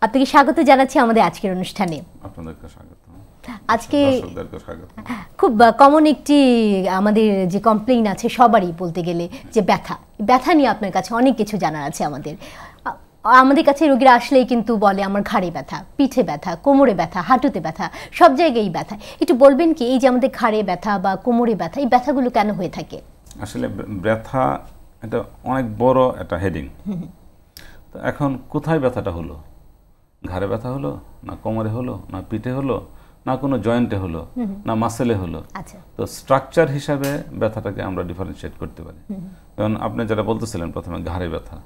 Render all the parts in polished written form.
আপনাকে স্বাগত জানাচ্ছি আমাদের আজকের অনুষ্ঠানে। আপনাদেরকে স্বাগত। আজকে দর্শকদেরকে স্বাগত। খুব কমন একটি আমাদের যে কমপ্লেইন আছে সবারই বলতে গেলে যে ব্যথা নিয়ে আপনার কাছে অনেক কিছু জানার আছে আমাদের কাছে রোগীরা আসলেই কিন্তু বলে আমার ঘাড়ে ব্যথা, পিঠে ব্যথা, কোমরে ব্যথা, হাঁটুতে ব্যথা, সব জায়গায় ব্যথা। একটু বলবেন কি এই যে আমাদের ঘাড়ে ব্যথা বা কোমরে ব্যথা, এই ব্যথাগুলো কেন হয়ে থাকে? আসলে ব্যথা এটা অনেক বড় একটা হেডিং। তো এখন কোথায় ব্যথাটা হলো? ঘাড়ে ব্যথা হলো, না কোমরে হলো, না পিঠে হলো, না কোনো জয়েন্টে হলো, না মাসেলে হলো? তো স্ট্রাকচার হিসাবে ব্যথাটাকে আমরা ডিফারেন্সিয়েট করতে পারি। কারণ আপনি যেটা বলতেছিলেন প্রথমে ঘাড়ে ব্যথা,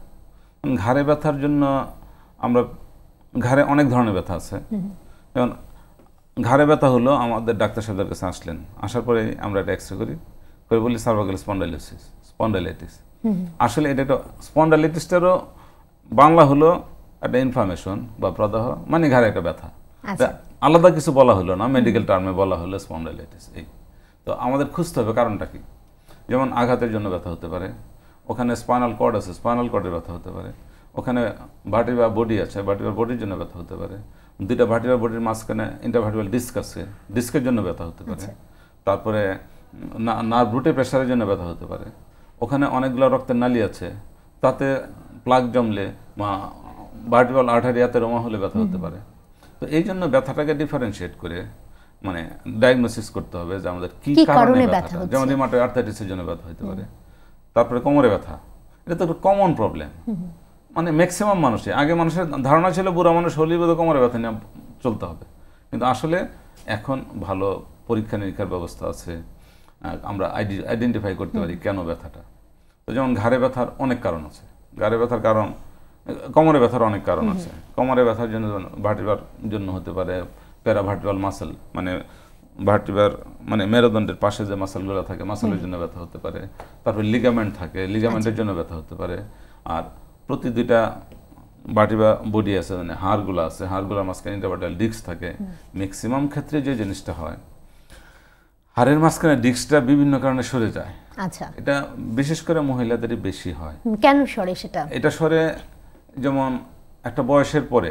ঘাড়ে ব্যথার জন্য আমরা ঘাড়ে অনেক ধরনের ব্যথা আছে। যেমন ঘাড়ে ব্যথা হলো, আমাদের ডাক্তার সাহেবের কাছে আসলেন, আসার পরে আমরা একটা এক্সরে করি, করে বলি সার্ভাইকাল স্পন্ডাইলাইটিস। আসলে এটা একটা স্পন্ডাইলাইটিসটারও বাংলা হলো একটা ইনফ্লামেশন বা প্রদাহ, মানে ঘাড়ে একটা ব্যথা। আলাদা কিছু বলা হলো না, মেডিকেল টার্মে বলা হলো স্পন্ডাইলাইটিস। এই তো আমাদের খুঁজতে হবে কারণটা কি। যেমন আঘাতের জন্য ব্যথা হতে পারে, ওখানে স্পাইনাল কর্ড আছে, স্পাইনাল কর্ডের ব্যথা হতে পারে, ওখানে ভার্টিব্রাল বডি আছে, ভার্টিব্রাল বডির জন্য ব্যথা হতে পারে, দুইটা ভার্টিব্রাল বডির মাঝখানে ইন্টারভার্টিব্রাল ডিস্ক আছে, ডিস্কের জন্য ব্যথা হতে পারে, তারপরে নার্ভ রুটে প্রেশারের জন্য ব্যথা হতে পারে, ওখানে অনেকগুলো রক্তের নালী আছে, তাতে প্লাগ জমলে বা ভার্টিব্রাল আর্টারিয়াতে রোমা হলে ব্যথা হতে পারে। তো এই জন্য ব্যথাটাকে ডিফারেন্সিয়েট করে মানে ডায়াগনোসিস করতে হবে যে আমাদের কি কারণে ব্যথা। যেমন রিউমাটয়েড আর্থ্রাইটিসের জন্য ব্যথা হতে পারে, তারপরে কোমরে ব্যথা, এটা তো একটা কমন প্রবলেম। মানে ম্যাক্সিমাম মানুষই, আগে মানুষের ধারণা ছিল বুড়া মানুষ হলেই বোধহয় কোমরে ব্যথা নিয়ে চলতে হবে, কিন্তু আসলে এখন ভালো পরীক্ষা নিরীক্ষার ব্যবস্থা আছে, আমরা আইডেন্টিফাই করতে পারি কেন ব্যথাটা। তো যেমন ঘাড়ে ব্যথার অনেক কারণ আছে, ঘাড়ে ব্যথার কারণ, কোমরে ব্যথার অনেক কারণ আছে। কোমরে ব্যথার জন্য ভার্টিব্রার জন্য হতে পারে, প্যারাভার্টিব্রাল মাসেল মানে ভার্টিব্রার মানে মেরুদণ্ডের পাশে যে মাসেলগুলো থাকে, মাসেলের জন্য ব্যথা হতে পারে। তারপর লিগামেন্ট থাকে, লিগামেন্টের জন্য ব্যথা হতে পারে। আর প্রতি দুইটা ভার্টিব্রা বডি আছে, মানে হাড়গুলো আছে, হাড়গুলোর মাঝখানে ইন্টারভার্টিব্রাল ডিস্ক থাকে। ম্যাক্সিমাম ক্ষেত্রে যে জিনিসটা হয়, হাড়ের মাঝখানে ডিস্কটা বিভিন্ন কারণে সরে যায়। এটা বিশেষ করে মহিলাদেরই বেশি হয়। কেন সরে সেটা? এটা সরে যেমন একটা বয়সের পরে,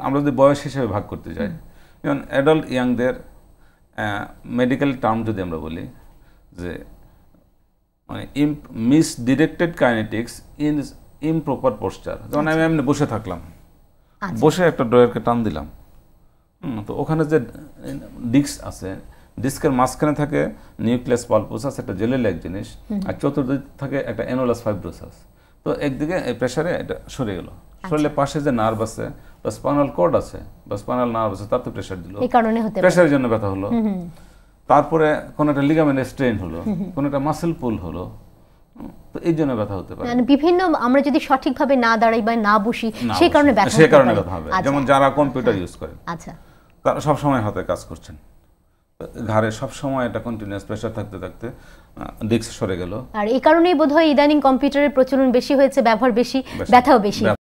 আমরা যদি বয়স হিসেবে ভাগ করতে যাই, যেমন অ্যাডাল্ট ইয়াংদের মেডিকেল টার্ম যদি আমরা বলি যে মানে মিসডিরেক্টেড কাইনেটিক্স ইন ইমপ্রপার পোস্টার। যেমন আমি এমনি বসে থাকলাম, বসে একটা ড্রয়ারকে টান দিলাম, তো ওখানে যে ডিস্ক আছে, ডিস্কের মাঝখানে থাকে নিউক্লিয়াস পালপোসাস, একটা জেলি লাইক জিনিস, আর চতুর্দিক থাকে একটা অ্যানুলাস ফাইব্রোসাস। তো একদিকে এই প্রেসারে এটা সরে গেল, সরলে পাশে যে নার্ভ আছে বা স্পাইনাল কর্ড আছে বা স্পাইনাল নার্ভ আছে, তাতে প্রেসার দিল, প্রেসারের জন্য ব্যথা হলো। তারপরে কোন একটা লিগামেন্টের স্ট্রেন হলো, কোন একটা মাসেল পুল হলো, তো এই জন্য ব্যথা হতে পারে। মানে বিভিন্ন আমরা যদি সঠিকভাবে না দাঁড়াই বা না বসি, সেই কারণে ব্যথা হবে। যেমন যারা কম্পিউটার ইউজ করেন, তারা সব সময় হাতে কাজ করছেন, ঘাড়ে সব সময় এটা কন্টিনিউয়াস প্রেসার থাকতে থাকতে ডিস্ক সরে গেল। আর এই কারণেই বোধহয় ইদানিং কম্পিউটারের প্রচলন বেশি হয়েছে, ব্যবহার বেশি, ব্যথাও বেশি।